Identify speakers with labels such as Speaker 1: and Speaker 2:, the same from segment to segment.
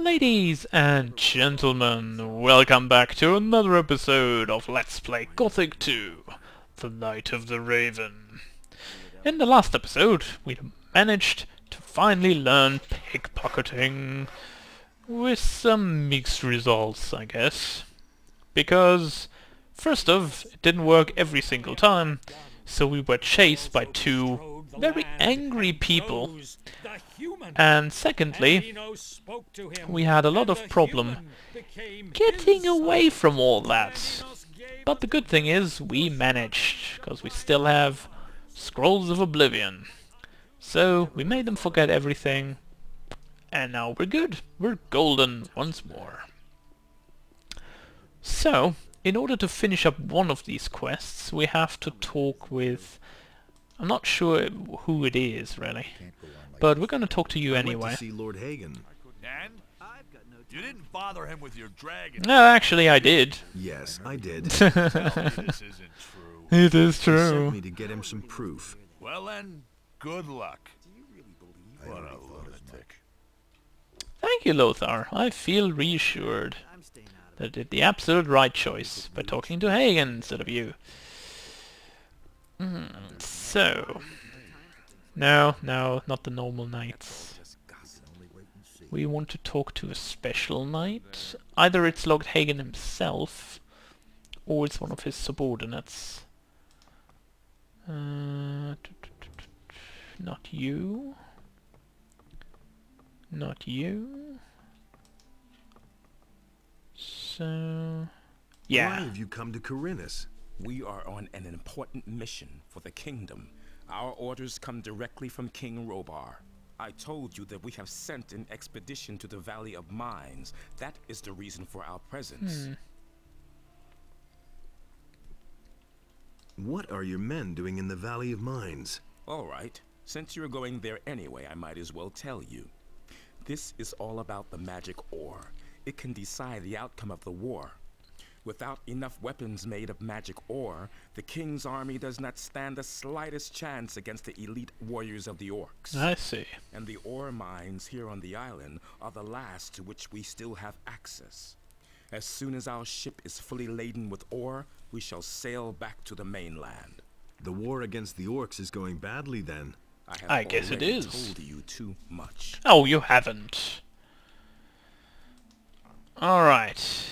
Speaker 1: Ladies and gentlemen, welcome back to another episode of Let's Play Gothic 2, The Night of the Raven. In the last episode, we managed to finally learn pickpocketing, with some mixed results, I guess. Because, first off, it didn't work every single time, so we were chased by two very angry people. And secondly, we had a lot of problem getting away from all that. But the good thing is we managed, because we still have Scrolls of Oblivion. So we made them forget everything, and now we're good. We're golden once more. So, in order to finish up one of these quests, we have to talk with... I'm not sure who it is, really. But we're going to talk to you anyway.
Speaker 2: I went to see Lord Hagen.
Speaker 3: And? You didn't bother him with your dragon.
Speaker 1: No, actually I did.
Speaker 2: Yes, I did.
Speaker 3: Tell me this isn't true.
Speaker 1: It is
Speaker 2: He
Speaker 1: true.
Speaker 2: sent me to get him some proof.
Speaker 3: Well then, good luck. What a lunatic.
Speaker 1: Thank you, Lothar. I feel reassured that I did the absolute right choice by talking to Hagen instead of you. So... No, not the normal knights. We want to talk to a special knight. Either it's Lord Hagen himself, or it's one of his subordinates. Not you. Not you. So... yeah.
Speaker 2: Why have you come to Corinus?
Speaker 4: We are on an important mission for the kingdom. Our orders come directly from King Robar. I told you that we have sent an expedition to the Valley of Mines. That is the reason for our presence.
Speaker 2: What are your men doing in the Valley of Mines?
Speaker 4: All right. Since you're going there anyway, I might as well tell you. This is all about the magic ore. It can decide the outcome of the war. Without enough weapons made of magic ore, the king's army does not stand the slightest chance against the elite warriors of the orcs.
Speaker 1: I see.
Speaker 4: And the ore mines here on the island are the last to which we still have access. As soon as our ship is fully laden with ore, we shall sail back to the mainland.
Speaker 2: The war against the orcs is going badly then.
Speaker 4: I
Speaker 1: guess it
Speaker 4: already
Speaker 1: is.
Speaker 4: Told you too much.
Speaker 1: Oh, you haven't. Alright.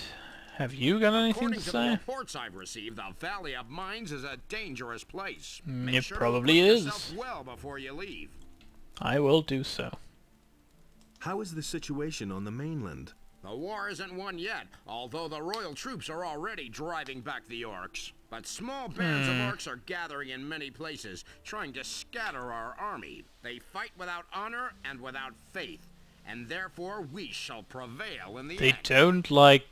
Speaker 1: Have you got anything
Speaker 5: According
Speaker 1: to
Speaker 5: to
Speaker 1: say?
Speaker 5: the reports I've received, the Valley of Mines is a dangerous place. Make
Speaker 1: It
Speaker 5: sure
Speaker 1: probably
Speaker 5: to equip
Speaker 1: is.
Speaker 5: yourself well before you leave.
Speaker 1: I will do so.
Speaker 2: How is the situation on the mainland?
Speaker 5: The war isn't won yet, although the royal troops are already driving back the orcs. But small bands of orcs are gathering in many places, trying to scatter our army. They fight without honor and without faith, and therefore we shall prevail in the
Speaker 1: They
Speaker 5: end.
Speaker 1: don't, like,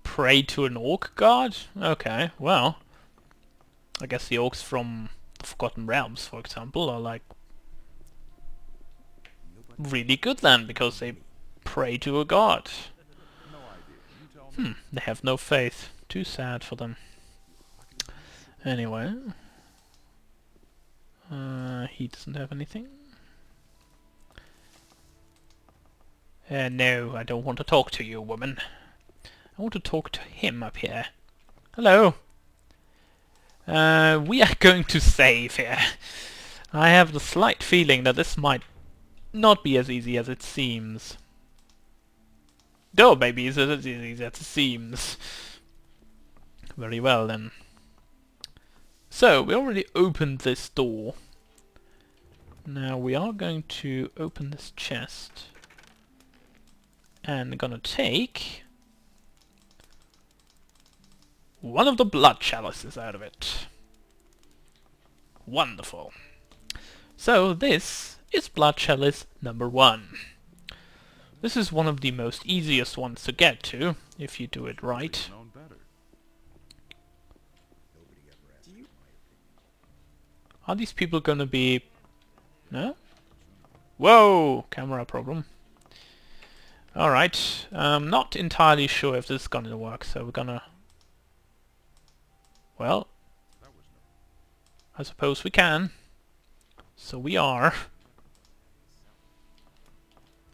Speaker 1: pray to an orc god? Okay, well. I guess the orcs from the Forgotten Realms, for example, are, like, really good then, because they pray to a god. They have no faith. Too sad for them. Anyway. He doesn't have anything. No, I don't want to talk to you, woman. I want to talk to him up here. Hello. We are going to save here. I have the slight feeling that this might not be as easy as it seems. Though maybe it's as easy as it seems. Very well then. So, we already opened this door. Now we are going to open this chest. And gonna take one of the Blood Chalices out of it. Wonderful. So this is Blood Chalice number 1. This is one of the most easiest ones to get to, if you do it right. Are these people gonna be... no? Whoa! Camera problem. Alright, I'm not entirely sure if this is gonna work, so we're gonna... well... I suppose we can. So we are.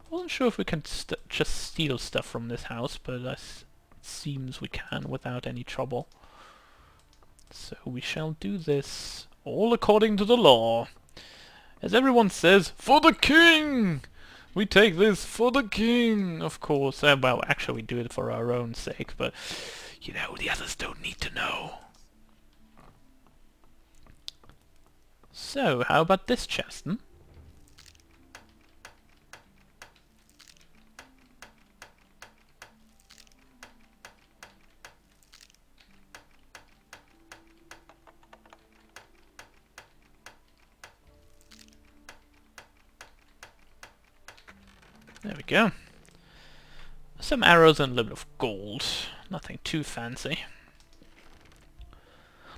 Speaker 1: I not sure if we can just steal stuff from this house, but it seems we can without any trouble. So we shall do this all according to the law. As everyone says, for the king! We take this for the king, of course. Well, actually we do it for our own sake, but, you know, the others don't need to know. So, how about this chest, hmm? There we go. Some arrows and a little bit of gold. Nothing too fancy.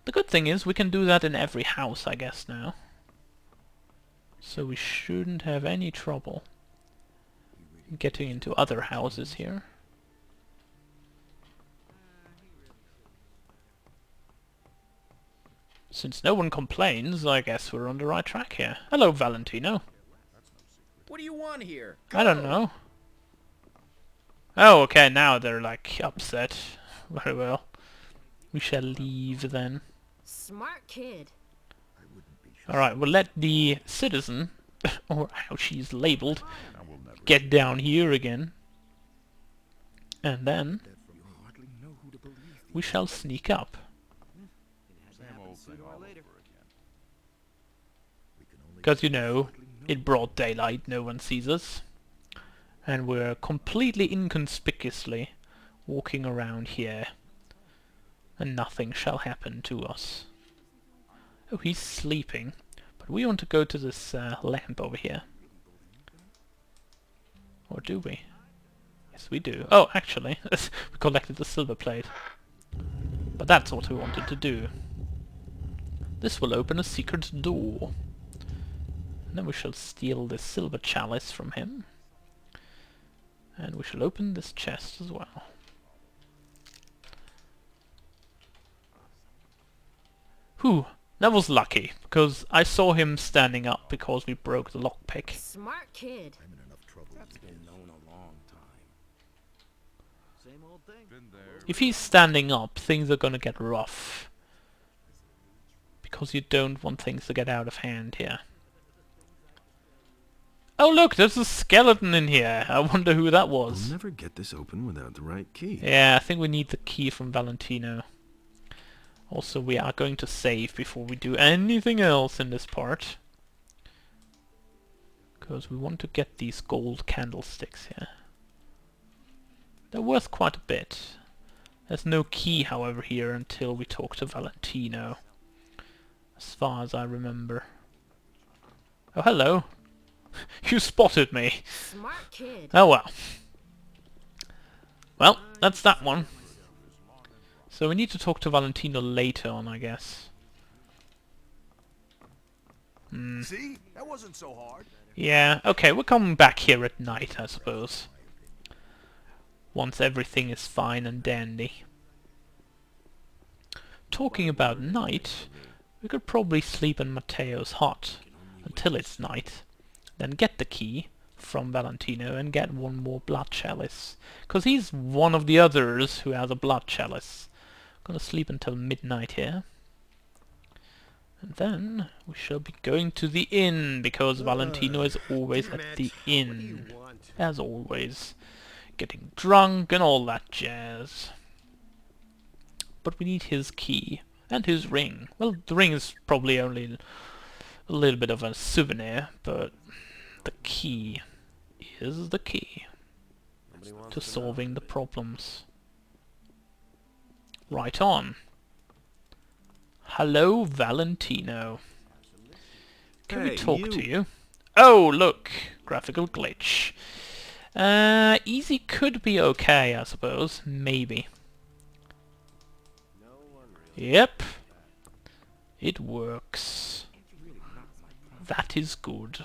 Speaker 1: The good thing is we can do that in every house, I guess, now. So we shouldn't have any trouble getting into other houses here. Since no one complains, I guess we're on the right track here. Hello, Valentino.
Speaker 6: What do you want here?
Speaker 1: I don't know. Oh, okay, now they're like upset. Very well. We shall leave then.
Speaker 7: Smart kid.
Speaker 1: Alright, we'll let the citizen, or how she's labelled, get down here again. And then we shall sneak up. Because, you know, in broad daylight no one sees us. And we're completely inconspicuously walking around here. And nothing shall happen to us. Oh, he's sleeping. But we want to go to this lamp over here. Or do we? Yes, we do. Oh, actually, we collected the silver plate. But that's what we wanted to do. This will open a secret door. And then we shall steal this silver chalice from him. And we shall open this chest as well. Whew, that was lucky, because I saw him standing up because we broke the lockpick.
Speaker 7: Smart kid.
Speaker 4: That's been known a long time.
Speaker 6: Same old thing.
Speaker 1: If he's standing up, things are gonna get rough. Because you don't want things to get out of hand here. Oh look, there's a skeleton in here. I wonder who that was.
Speaker 2: We'll never get this open without the right key.
Speaker 1: Yeah, I think we need the key from Valentino. Also, we are going to save before we do anything else in this part. Because we want to get these gold candlesticks here. They're worth quite a bit. There's no key, however, here until we talk to Valentino. As far as I remember. Oh, hello. You spotted me.
Speaker 7: Smart kid.
Speaker 1: Oh well. Well, that's that one. So we need to talk to Valentino later on, I guess.
Speaker 3: See? That wasn't so hard.
Speaker 1: Yeah, okay, we're coming back here at night, I suppose. Once everything is fine and dandy. Talking about night, we could probably sleep in Matteo's hut until it's night. Then get the key from Valentino and get one more blood chalice. Because he's one of the others who has a blood chalice. Gonna sleep until midnight here. And then we shall be going to the inn, because Valentino is always at the inn. As always. Getting drunk and all that jazz. But we need his key. And his ring. Well, the ring is probably only a little bit of a souvenir, but the key is the key to solving the problems. Right on. Hello, Valentino. Can we
Speaker 2: Hey,
Speaker 1: talk to you? Oh, look! Graphical glitch. Easy could be okay, I suppose. Maybe. Yep. It works. That is good.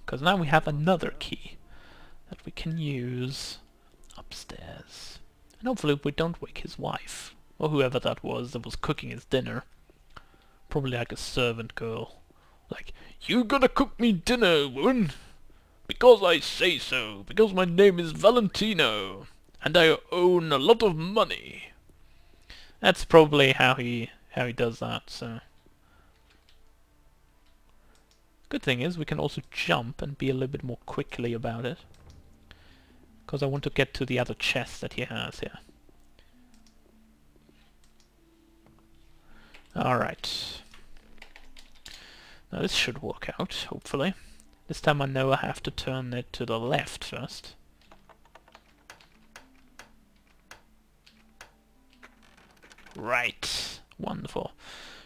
Speaker 1: Because now we have another key that we can use upstairs. And hopefully we don't wake his wife. Or whoever that was cooking his dinner. Probably like a servant girl. Like, you gotta cook me dinner, woman! because I say so, because my name is Valentino, and I own a lot of money. That's probably how he does that, so... Good thing is we can also jump and be a little bit more quickly about it. Because I want to get to the other chest that he has here. Alright. Now this should work out, hopefully. This time I know I have to turn it to the left first. Right. Wonderful.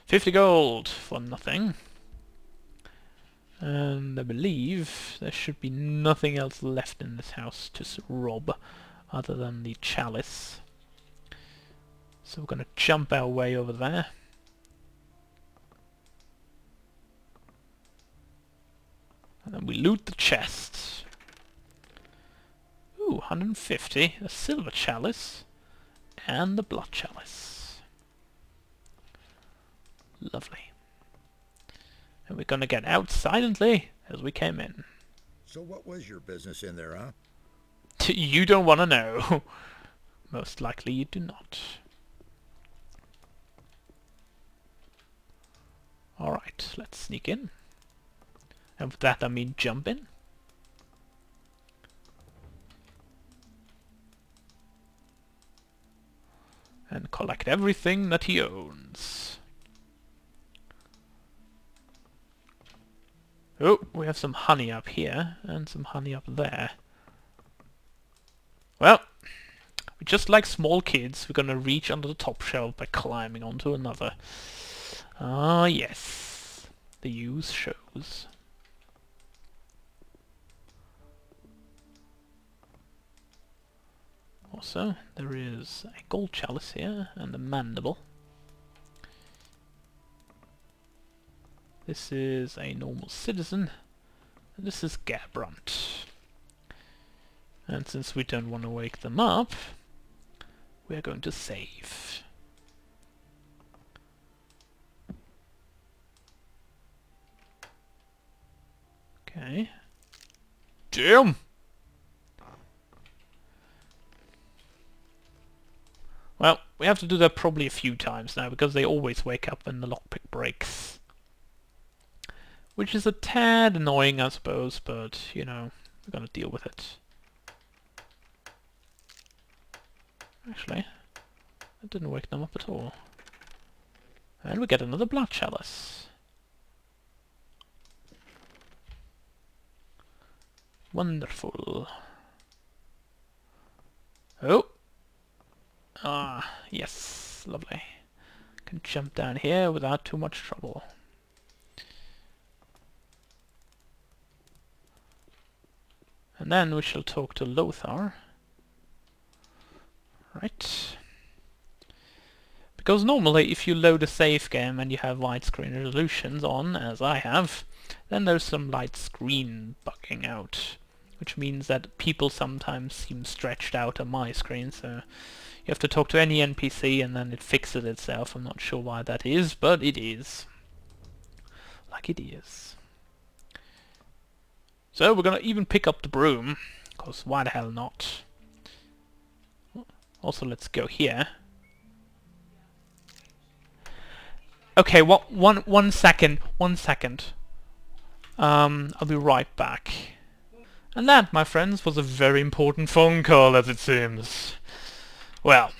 Speaker 1: 50 gold for nothing. And I believe there should be nothing else left in this house to rob other than the chalice. So we're going to jump our way over there. And then we loot the chest. Ooh, 150. A silver chalice. And the blood chalice. Lovely. And we're gonna get out silently as we came in.
Speaker 8: So what was your business in there, huh?
Speaker 1: You don't want to know. Most likely you do not. Alright, let's sneak in. And with that I mean jump in. And collect everything that he owns. Oh, we have some honey up here, and some honey up there. Well, just like small kids, we're gonna reach under the top shelf by climbing onto another. Ah, yes. The use shows. Also, there is a gold chalice here, and a mandible. This is a normal citizen, and this is Gabrant. And since we don't want to wake them up, we are going to save. Okay. Damn! Well, we have to do that probably a few times now, because they always wake up when the lockpick breaks. Which is a tad annoying, I suppose, but, you know, we're gonna deal with it. Actually, that didn't wake them up at all. And we get another blood chalice. Wonderful. Oh! Ah, yes, lovely. Can jump down here without too much trouble. And then we shall talk to Lothar. Right. Because normally if you load a save game and you have widescreen resolutions on, as I have, then there's some light screen bugging out. Which means that people sometimes seem stretched out on my screen, so you have to talk to any NPC and then it fixes itself. I'm not sure why that is, but it is. Like it is. So we're gonna even pick up the broom, because why the hell not? Also, let's go here. Okay, one second. I'll be right back. And that, my friends, was a very important phone call, as it seems. Well,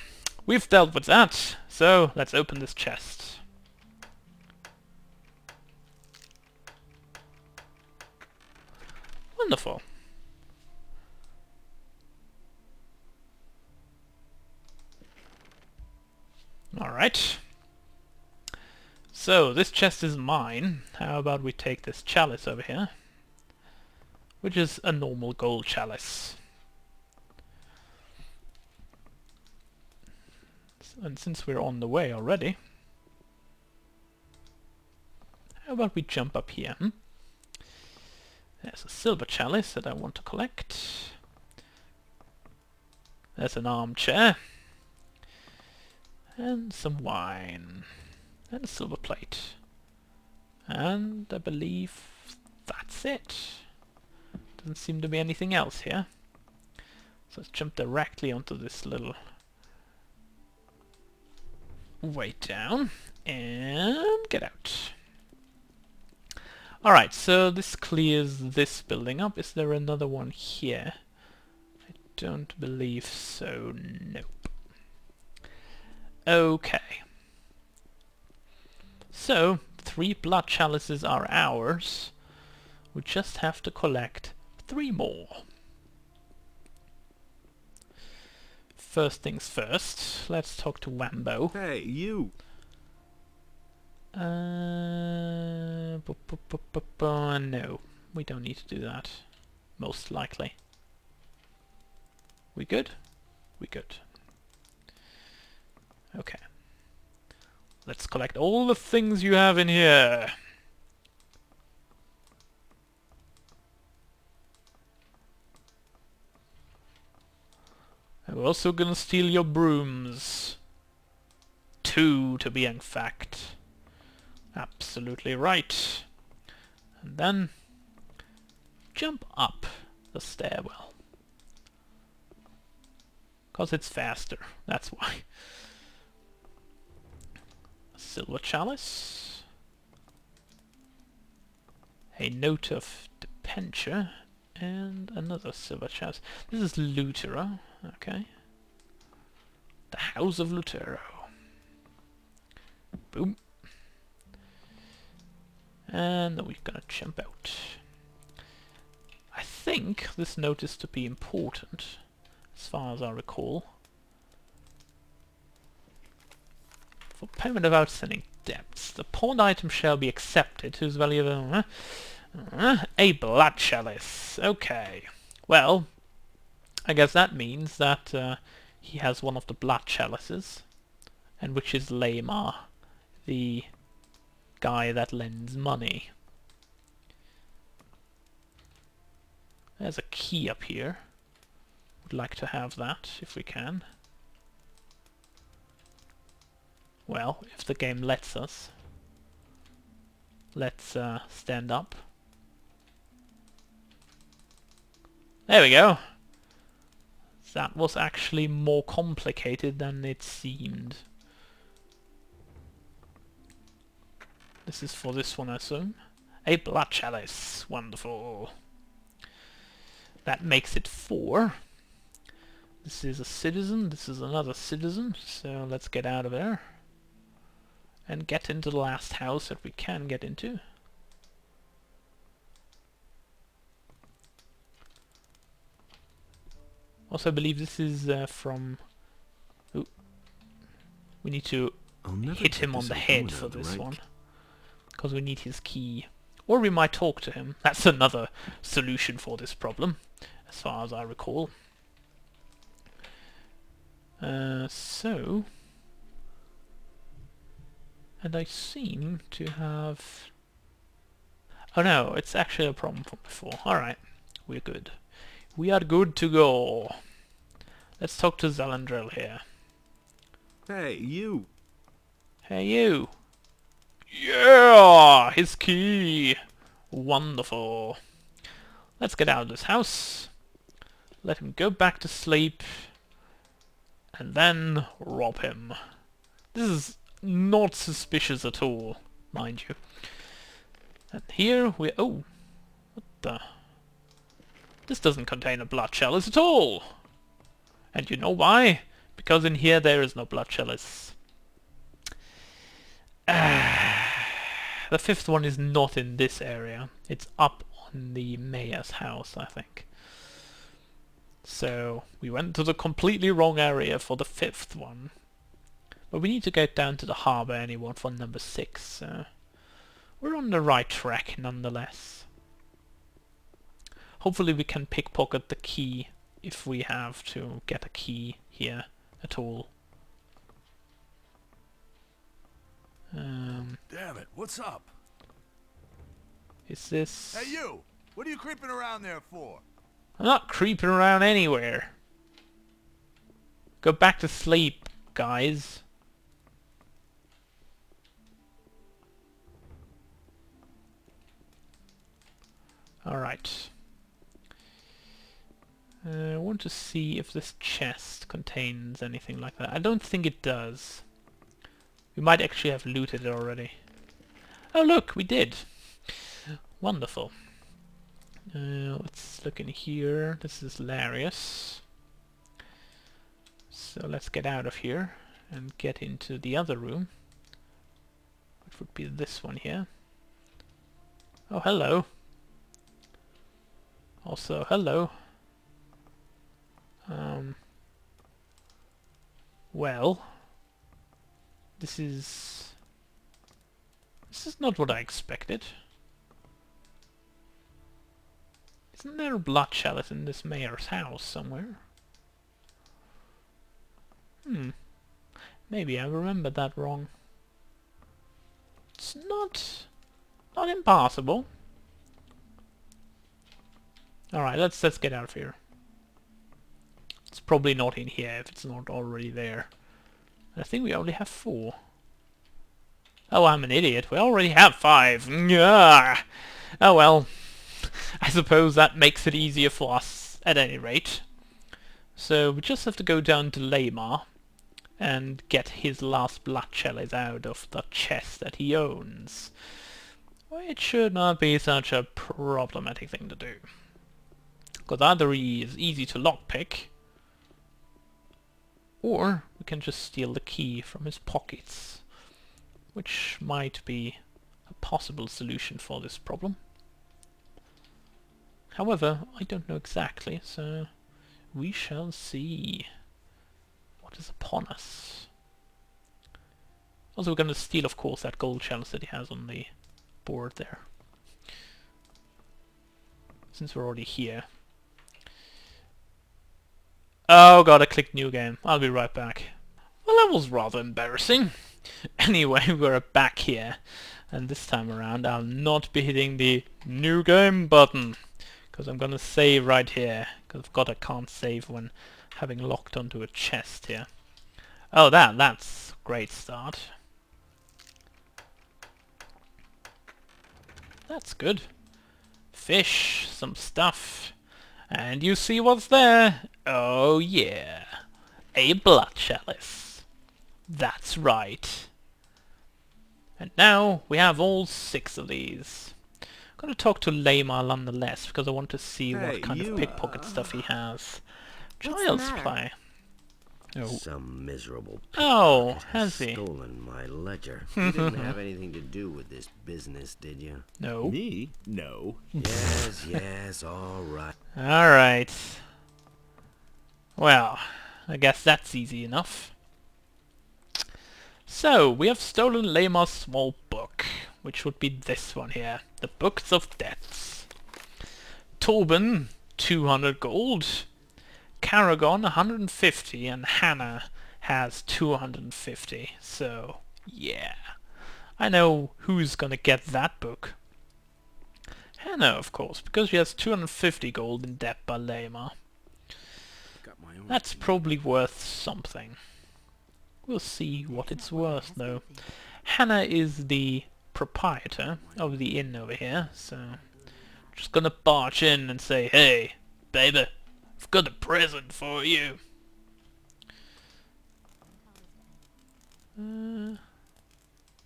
Speaker 1: we've dealt with that, so let's open this chest. Wonderful. Alright. So, this chest is mine. How about we take this chalice over here? Which is a normal gold chalice. And since we're on the way already, how about we jump up here? There's a silver chalice that I want to collect. There's an armchair. And some wine. And a silver plate. And I believe that's it. Does Doesn't seem to be anything else here. So let's jump directly onto this little way down and get out. Alright, so this clears this building up. Is there another one here? I don't believe so. Nope. Okay. So, 3 blood chalices are ours. We just have to collect 3 more. First things first, let's talk to Wambo.
Speaker 2: Hey, you!
Speaker 1: No, we don't need to do that. Most likely. We good? We good. Okay. Let's collect all the things you have in here. We're also gonna steal your brooms. 2 to be in fact. Absolutely right. And then jump up the stairwell. 'Cause it's faster, that's why. A silver chalice. A note of depenture. And another silver chalice. This is Lutero. Okay. The House of Lutero. Boom. And then we're gonna jump out. I think this note is to be important, as far as I recall. For payment of outstanding debts, the pawned item shall be accepted, whose value of a blood chalice. Okay. Well, I guess that means that he has one of the blood chalices, and which is Lamar, the guy that lends money. There's a key up here. Would like to have that if we can. Well, if the game lets us. Let's stand up. There we go. That was actually more complicated than it seemed. This is for this one, I assume. A blood chalice. Wonderful. That makes it 4. This is a citizen. This is another citizen. So let's get out of there. And get into the last house that we can get into. Also, I believe this is from... Ooh. We need to hit him on the head for this one. Because we need his key. Or we might talk to him. That's another solution for this problem, as far as I recall. So... And I seem to have... Oh no, it's actually a problem from before. Alright, we're good. We are good to go. Let's talk to Zalandrel here.
Speaker 2: Hey, you!
Speaker 1: Hey you! Yeah! His key! Wonderful. Let's get out of this house. Let him go back to sleep. And then rob him. This is not suspicious at all, mind you. And here we... Oh! What the... This doesn't contain a blood chalice at all! And you know why? Because in here there is no blood chalice. The 5th one is not in this area. It's up on the mayor's house, I think. So, we went to the completely wrong area for the 5th one. But we need to get down to the harbour anyway for number 6, so... We're on the right track nonetheless. Hopefully we can pickpocket the key if we have to get a key here at all.
Speaker 3: Damn it, what's up?
Speaker 1: Is this...
Speaker 3: Hey you! What are you creeping around there for?
Speaker 1: I'm not creeping around anywhere. Go back to sleep, guys. Alright. I want to see if this chest contains anything like that. I don't think it does. We might actually have looted it already. Oh look, we did! Wonderful. Let's look in here. This is Larius. So let's get out of here and get into the other room, which would be this one here. Oh, hello. Also, hello. Well, this is not what I expected. Isn't there a blood chalice in this mayor's house somewhere? Maybe I remembered that wrong. It's not impossible. Alright, let's get out of here. It's probably not in here if it's not already there. I think we only have 4. Oh, I'm an idiot. We already have 5. Yeah. Oh well. I suppose that makes it easier for us at any rate. So we just have to go down to Lamar and get his last blood chalice out of the chest that he owns. Which should not be such a problematic thing to do. Because either he is easy to lockpick, or we can just steal the key from his pockets, which might be a possible solution for this problem. However, I don't know exactly, so we shall see what is upon us. Also, we're going to steal, of course, that gold chalice that he has on the board there, since we're already here. Oh god, I clicked new game. I'll be right back. Well, that was rather embarrassing. Anyway, we're back here, and this time around I'll not be hitting the new game button, because I'm gonna save right here, because God, I can't save when having locked onto a chest here. Oh, that's a great start. That's good. Fish, some stuff. And you see what's there? Oh yeah, a blood chalice. That's right. And now we have all 6 of these. I'm gonna talk to Lamar nonetheless, because I want to see what kind of pickpocket stuff he has. Child's play. Oh.
Speaker 9: Some miserable
Speaker 1: Oh,
Speaker 9: pickpocket
Speaker 1: has he?
Speaker 9: stolen my ledger. You didn't have anything to do with this business, did you?
Speaker 1: No.
Speaker 3: Me? No.
Speaker 9: Yes, all right.
Speaker 1: Alright. Well, I guess that's easy enough. So, we have stolen Lamar's small book, which would be this one here. The Books of Deaths. Torben, 200 gold. Karagon, 150, and Hannah has 250. So, yeah. I know who's gonna get that book. Hannah, of course, because she has 250 gold in debt by Lamar. That's probably worth something. We'll see what it's worth, though. Hannah is the proprietor of the inn over here, so just gonna barge in and say, "Hey, baby, I've got a present for you."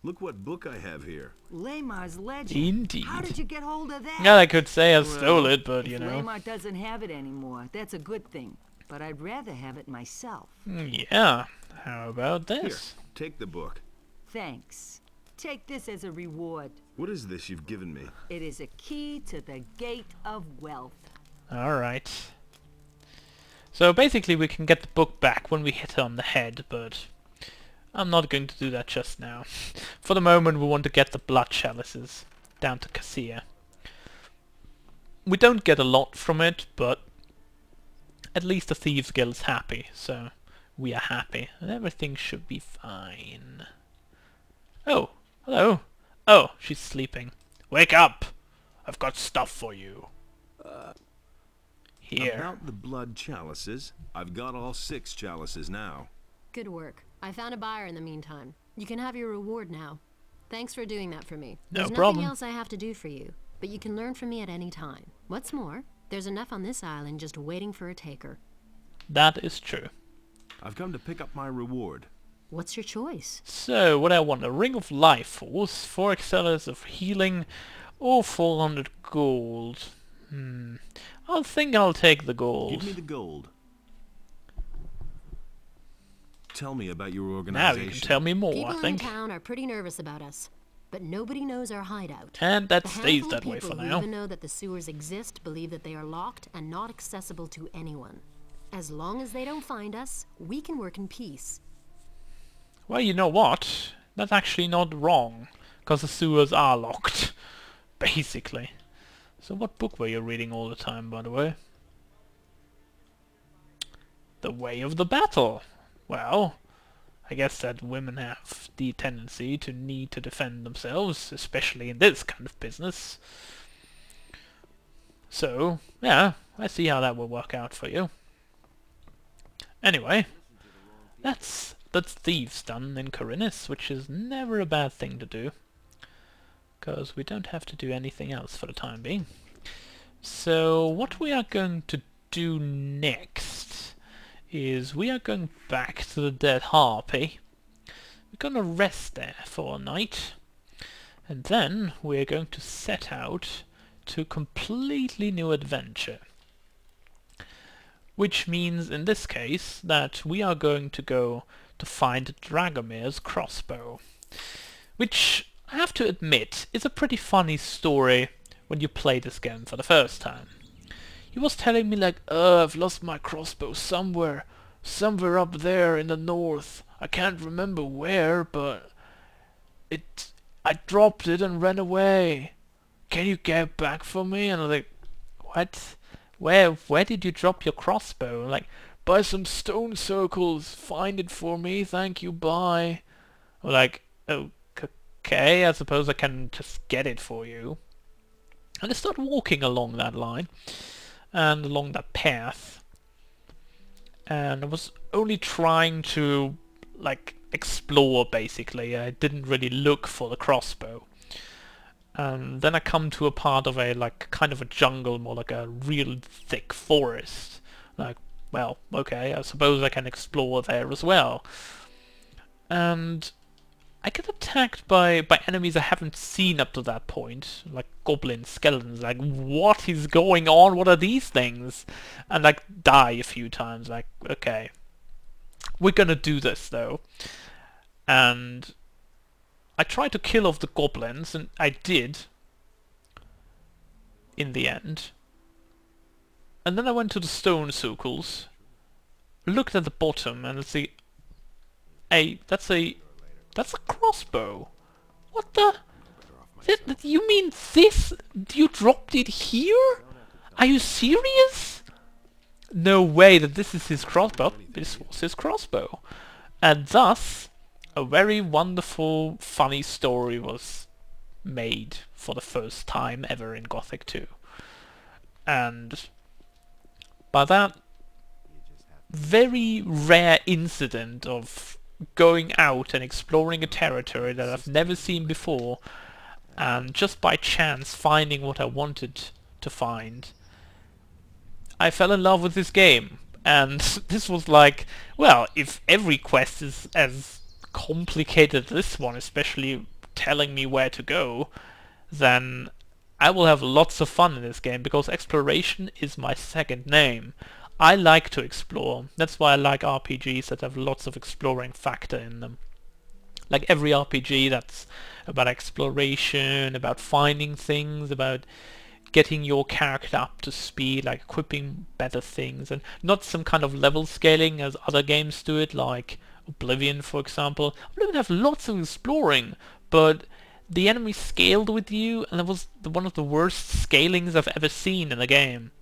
Speaker 2: Look what book I have here.
Speaker 10: Lamar's legend.
Speaker 1: Indeed.
Speaker 10: How did you get hold of that?
Speaker 1: Yeah, I could say I stole it, but you
Speaker 10: If
Speaker 1: know.
Speaker 10: Lamar doesn't have it anymore, that's a good thing. But I'd rather have it myself.
Speaker 1: Yeah, how about
Speaker 2: Here,
Speaker 1: this?
Speaker 2: take the book.
Speaker 10: Thanks. Take this as a reward.
Speaker 2: What is this you've given me?
Speaker 10: It is a key to the gate of wealth.
Speaker 1: Alright. So basically we can get the book back when we hit her on the head, but I'm not going to do that just now. For the moment we want to get the blood chalices down to Cassia. We don't get a lot from it, but at least the Thieves Guild's happy, so we are happy, and everything should be fine. Oh, hello. Oh, she's sleeping. Wake up! I've got stuff for you. Here.
Speaker 2: About the blood chalices, I've got all 6 chalices now.
Speaker 7: Good work. I found a buyer in the meantime. You can have your reward now. Thanks for doing that for me.
Speaker 1: No
Speaker 7: There's
Speaker 1: problem.
Speaker 7: nothing else I have to do for you, but you can learn from me at any time. What's more, There's enough on this island just waiting for a taker.
Speaker 1: That is true.
Speaker 2: I've come to pick up my reward.
Speaker 7: What's your choice?
Speaker 1: So, what I want, a Ring of Life Force, 4 accelerators of healing, or 400 gold. I think I'll take the gold.
Speaker 2: Give me the gold. Tell me about your
Speaker 1: Now
Speaker 2: organization.
Speaker 1: you can tell me more,
Speaker 7: People
Speaker 1: I think.
Speaker 7: in town are pretty nervous about us, but nobody knows our hideout.
Speaker 1: And that
Speaker 7: The
Speaker 1: stays
Speaker 7: handful
Speaker 1: that
Speaker 7: of
Speaker 1: way for
Speaker 7: people who
Speaker 1: now.
Speaker 7: even know that the sewers exist believe that they are locked and not accessible to anyone. As long as they don't find us, we can work in peace.
Speaker 1: Well, you know what? That's actually not wrong, because the sewers are locked, basically. So what book were you reading all the time, by the way? The Way of the Battle. Well, I guess that women have the tendency to need to defend themselves, especially in this kind of business. So, yeah, I see how that will work out for you. Anyway, that's thieves done in Corinnes, which is never a bad thing to do, because we don't have to do anything else for the time being. So what we are going to do next is we are going back to the Dead Harpy. We're going to rest there for a night, and then we're going to set out to a completely new adventure. Which means, in this case, that we are going to go to find Dragomir's crossbow. Which, I have to admit, is a pretty funny story when you play this game for the first time. He was telling me like, I've lost my crossbow somewhere up there in the north. I can't remember where, but I dropped it and ran away. Can you get back for me? And I was like, what? Where did you drop your crossbow? Like, by some stone circles. Find it for me. Thank you. Bye. I'm like, okay, I suppose I can just get it for you. And I start walking along that line and along that path. And I was only trying to, like, explore, basically. I didn't really look for the crossbow. And then I come to a part of a, like, kind of a jungle, more like a real thick forest. Like, well, okay, I suppose I can explore there as well. And I get attacked by enemies I haven't seen up to that point, like goblins, skeletons, like, what is going on? What are these things? And, like, die a few times, like, okay. We're gonna do this, though. And I tried to kill off the goblins, and I did, in the end. And then I went to the stone circles, looked at the bottom, and see, hey, that's a crossbow. What the? You mean this? You dropped it here? Are you serious? No way that this is his crossbow. This was his crossbow. And thus, a very wonderful, funny story was made for the first time ever in Gothic 2. And by that very rare incident of going out and exploring a territory that I've never seen before, and just by chance finding what I wanted to find, I fell in love with this game. And this was like, well, if every quest is as complicated as this one, especially telling me where to go, then I will have lots of fun in this game, because exploration is my second name. I like to explore. That's why I like RPGs that have lots of exploring factor in them. Like every RPG that's about exploration, about finding things, about getting your character up to speed, like equipping better things, and not some kind of level scaling as other games do it, like Oblivion, for example. Oblivion have lots of exploring, but the enemies scaled with you, and it was one of the worst scalings I've ever seen in a game.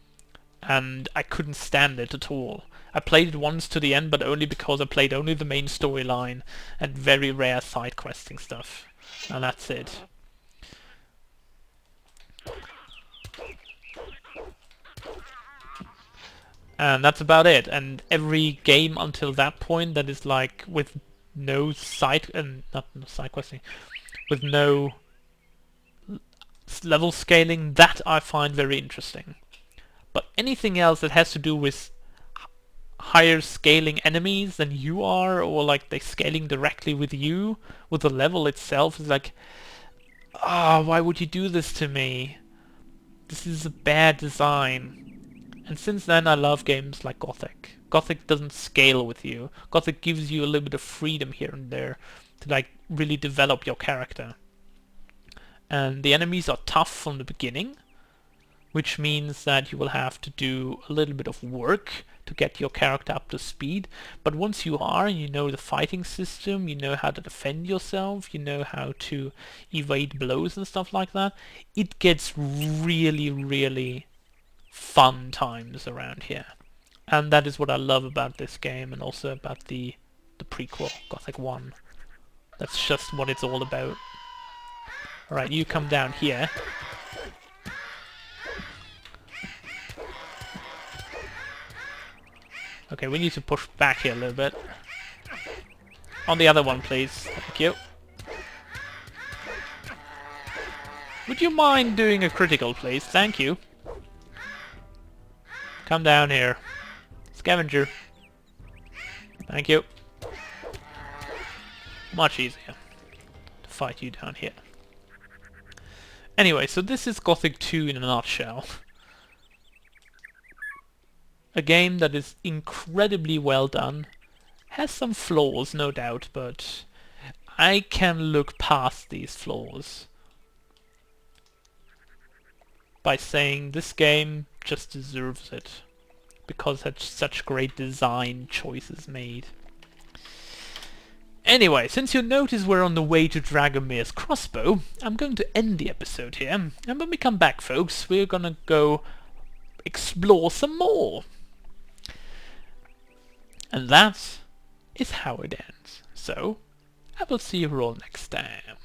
Speaker 1: And I couldn't stand it at all. I played it once to the end, but only because I played only the main storyline and very rare side questing stuff. And that's it. And that's about it. And every game until that point that is like with no side not side questing, with no level scaling, that I find very interesting. But anything else that has to do with higher scaling enemies than you are, or like they scaling directly with you, with the level itself, is like, why would you do this to me? This is a bad design. And since then I love games like Gothic. Gothic doesn't scale with you. Gothic gives you a little bit of freedom here and there to like really develop your character. And the enemies are tough from the beginning, which means that you will have to do a little bit of work to get your character up to speed. But once you are, you know the fighting system, you know how to defend yourself, you know how to evade blows and stuff like that, it gets really, really fun times around here. And that is what I love about this game, and also about the prequel, Gothic 1. That's just what it's all about. Alright, you come down here. Okay, we need to push back here a little bit. On the other one, please. Thank you. Would you mind doing a critical, please? Thank you. Come down here. Scavenger. Thank you. Much easier to fight you down here. Anyway, so this is Gothic 2 in a nutshell. A game that is incredibly well done. Has some flaws, no doubt, but I can look past these flaws by saying this game just deserves it, because it's such great design choices made. Anyway, since you notice we're on the way to Dragomir's crossbow, I'm going to end the episode here, and when we come back, folks, we're gonna go explore some more. And that is how it ends. So, I will see you all next time.